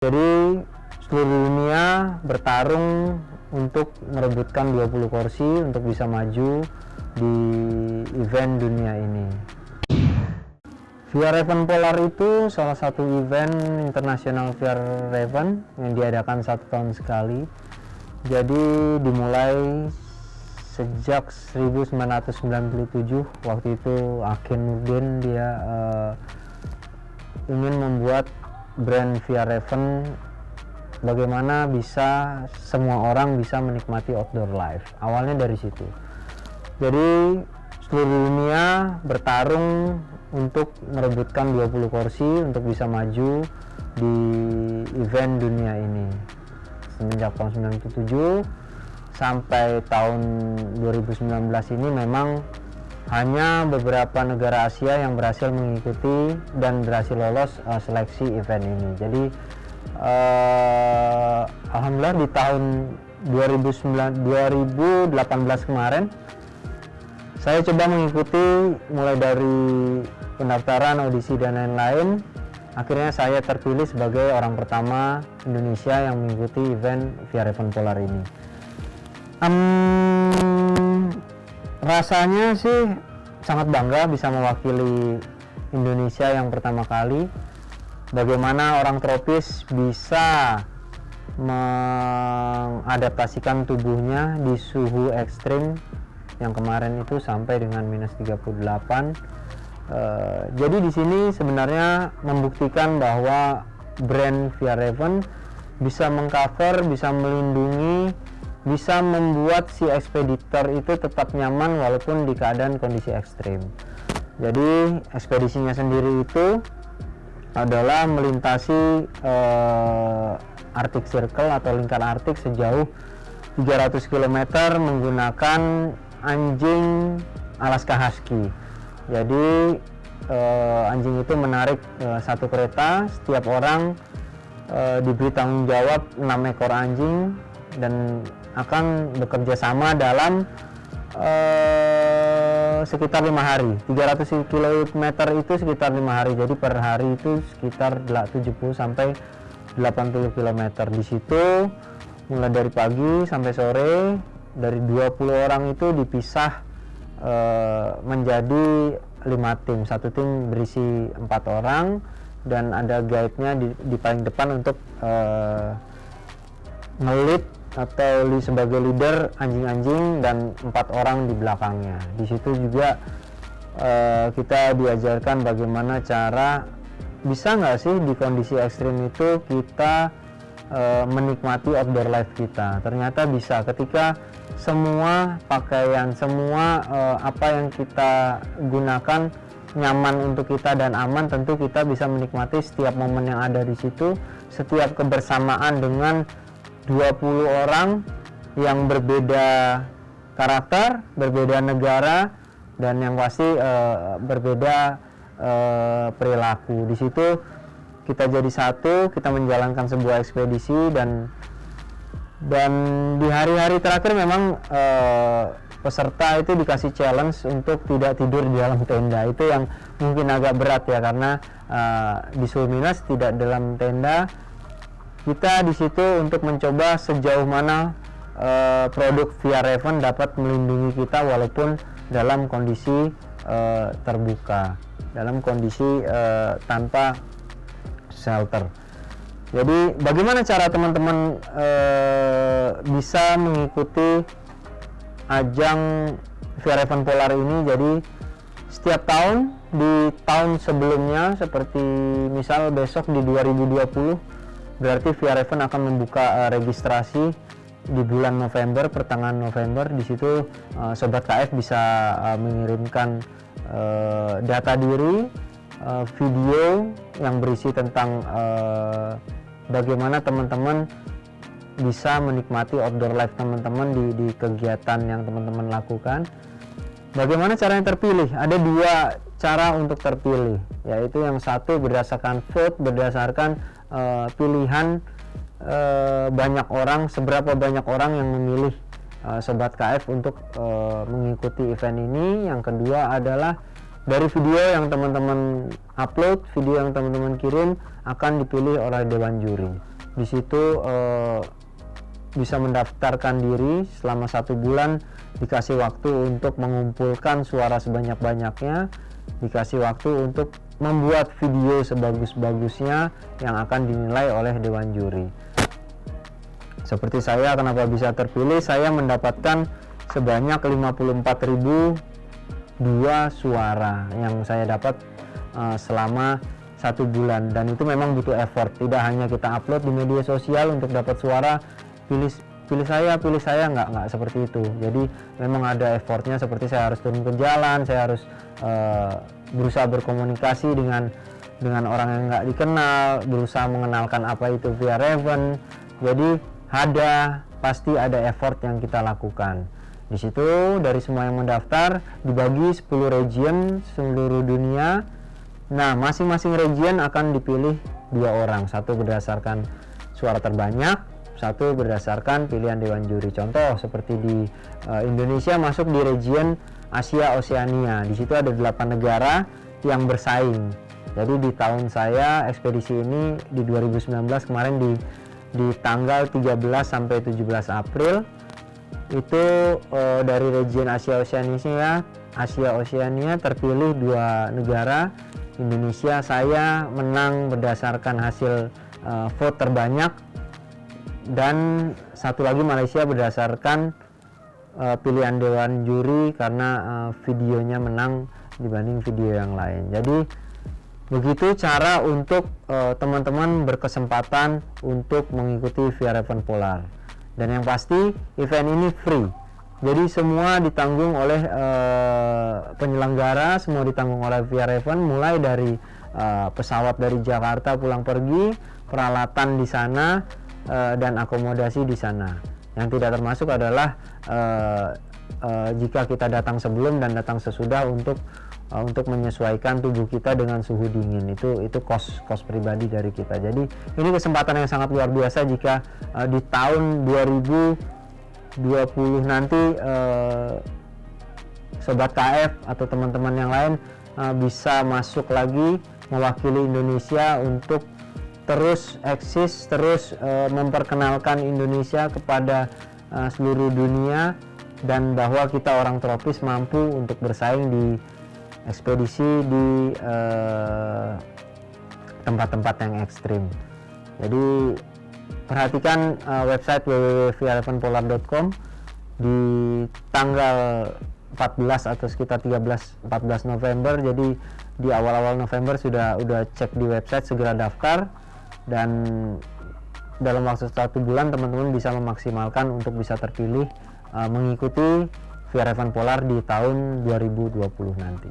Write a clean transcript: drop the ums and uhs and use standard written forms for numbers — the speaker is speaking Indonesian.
Jadi seluruh dunia bertarung untuk merebutkan 20 kursi untuk bisa maju di event dunia ini. VR Event Polar itu salah satu event internasional VR event yang diadakan 1 tahun sekali. Jadi dimulai sejak 1997. Waktu itu Akin Nurdin dia ingin membuat brand VR event bagaimana bisa semua orang bisa menikmati outdoor life. Awalnya dari situ. Jadi seluruh dunia bertarung untuk merebutkan 20 kursi untuk bisa maju di event dunia ini. Semenjak tahun 97 sampai tahun 2019 ini memang hanya beberapa negara Asia yang berhasil mengikuti dan berhasil lolos seleksi event ini. Jadi alhamdulillah di tahun 2018 kemarin saya coba mengikuti mulai dari pendaftaran, audisi dan lain-lain. Akhirnya saya terpilih sebagai orang pertama Indonesia yang mengikuti event VR Event Polar ini. Rasanya sih sangat bangga bisa mewakili Indonesia yang pertama kali. Bagaimana orang tropis bisa mengadaptasikan tubuhnya di suhu ekstrim yang kemarin itu sampai dengan minus 38. Jadi di sini sebenarnya membuktikan bahwa brand VR Event bisa mengcover, bisa melindungi, bisa membuat si ekspeditor itu tetap nyaman walaupun di keadaan kondisi ekstrim. Jadi ekspedisinya sendiri itu adalah melintasi Arctic Circle atau lingkar Arktik sejauh 300 km menggunakan anjing Alaska Husky. Jadi anjing itu menarik satu kereta, setiap orang diberi tanggung jawab 6 ekor anjing dan akan bekerja sama dalam sekitar 5 hari. 300 km itu sekitar 5 hari. Jadi per hari itu sekitar 70 sampai 80 km. Di situ mulai dari pagi sampai sore, dari 20 orang itu dipisah menjadi 5 tim. Satu tim berisi 4 orang dan ada guide-nya di paling depan untuk nge-lead atau sebagai leader anjing-anjing dan 4 orang di belakangnya. Di situ juga kita diajarkan bagaimana cara bisa nggak sih di kondisi ekstrim itu kita menikmati outdoor life kita. Ternyata bisa ketika semua pakaian, semua apa yang kita gunakan nyaman untuk kita dan aman, tentu kita bisa menikmati setiap momen yang ada di situ, setiap kebersamaan dengan 20 orang yang berbeda karakter, berbeda negara, dan yang pasti berbeda perilaku. Di situ kita jadi satu, kita menjalankan sebuah ekspedisi dan di hari-hari terakhir memang peserta itu dikasih challenge untuk tidak tidur di dalam tenda. Itu yang mungkin agak berat ya, karena di suhu minus tidak dalam tenda. Kita di situ untuk mencoba sejauh mana produk VR Event dapat melindungi kita walaupun dalam kondisi terbuka, dalam kondisi tanpa shelter. Jadi bagaimana cara teman-teman bisa mengikuti ajang VR Event Polar ini? Jadi setiap tahun, di tahun sebelumnya seperti misal besok di 2020, berarti VR Event akan membuka registrasi di bulan November, pertengahan November. Di situ Sobat KF bisa mengirimkan data diri, video yang berisi tentang bagaimana teman-teman bisa menikmati outdoor life teman-teman di kegiatan yang teman-teman lakukan. Bagaimana caranya terpilih? Ada 2 cara untuk terpilih, yaitu yang satu berdasarkan vote, berdasarkan pilihan banyak orang, seberapa banyak orang yang memilih Sobat KF untuk mengikuti event ini. Yang kedua adalah dari video yang teman-teman upload, video yang teman-teman kirim akan dipilih oleh dewan juri. Di situ bisa mendaftarkan diri selama 1 bulan, dikasih waktu untuk mengumpulkan suara sebanyak-banyaknya, dikasih waktu untuk membuat video sebagus-bagusnya yang akan dinilai oleh dewan juri. Seperti saya, kenapa bisa terpilih? Saya mendapatkan sebanyak 54.002 suara yang saya dapat selama 1 bulan, dan itu memang butuh effort. Tidak hanya kita upload di media sosial untuk dapat suara, pilih saya, nggak seperti itu. Jadi memang ada effortnya, seperti saya harus turun ke jalan, saya harus berusaha berkomunikasi dengan orang yang nggak dikenal, berusaha mengenalkan apa itu VR Event. Jadi pasti ada effort yang kita lakukan. Di situ dari semua yang mendaftar dibagi 10 region seluruh dunia. Nah, masing-masing region akan dipilih 2 orang, satu berdasarkan suara terbanyak, satu berdasarkan pilihan dewan juri. Contoh seperti di Indonesia masuk di region Asia Oseania. Di situ ada 8 negara yang bersaing. Jadi di tahun saya ekspedisi ini di 2019 kemarin di tanggal 13 sampai 17 April itu dari region Asia Oseania terpilih 2 negara. Indonesia, saya menang berdasarkan hasil vote terbanyak, dan satu lagi Malaysia berdasarkan pilihan dewan juri karena videonya menang dibanding video yang lain. Jadi begitu cara untuk teman-teman berkesempatan untuk mengikuti VR Event Polar. Dan yang pasti event ini free. Jadi semua ditanggung oleh penyelenggara, semua ditanggung oleh VR Event, mulai dari pesawat dari Jakarta pulang pergi, peralatan di sana, dan akomodasi di sana. Yang tidak termasuk adalah jika kita datang sebelum dan datang sesudah untuk menyesuaikan tubuh kita dengan suhu dingin, itu cost pribadi dari kita. Jadi ini kesempatan yang sangat luar biasa jika di tahun 2020 nanti sobat KF atau teman-teman yang lain bisa masuk lagi mewakili Indonesia untuk terus eksis, terus memperkenalkan Indonesia kepada seluruh dunia, dan bahwa kita orang tropis mampu untuk bersaing di ekspedisi di tempat-tempat yang ekstrim. Jadi perhatikan website www.vreventpolar.com di tanggal 14 atau sekitar 13-14 November. Jadi di awal-awal November sudah cek di website, segera daftar, dan dalam waktu 1 bulan teman-teman bisa memaksimalkan untuk bisa terpilih mengikuti VR Event Polar di tahun 2020 nanti.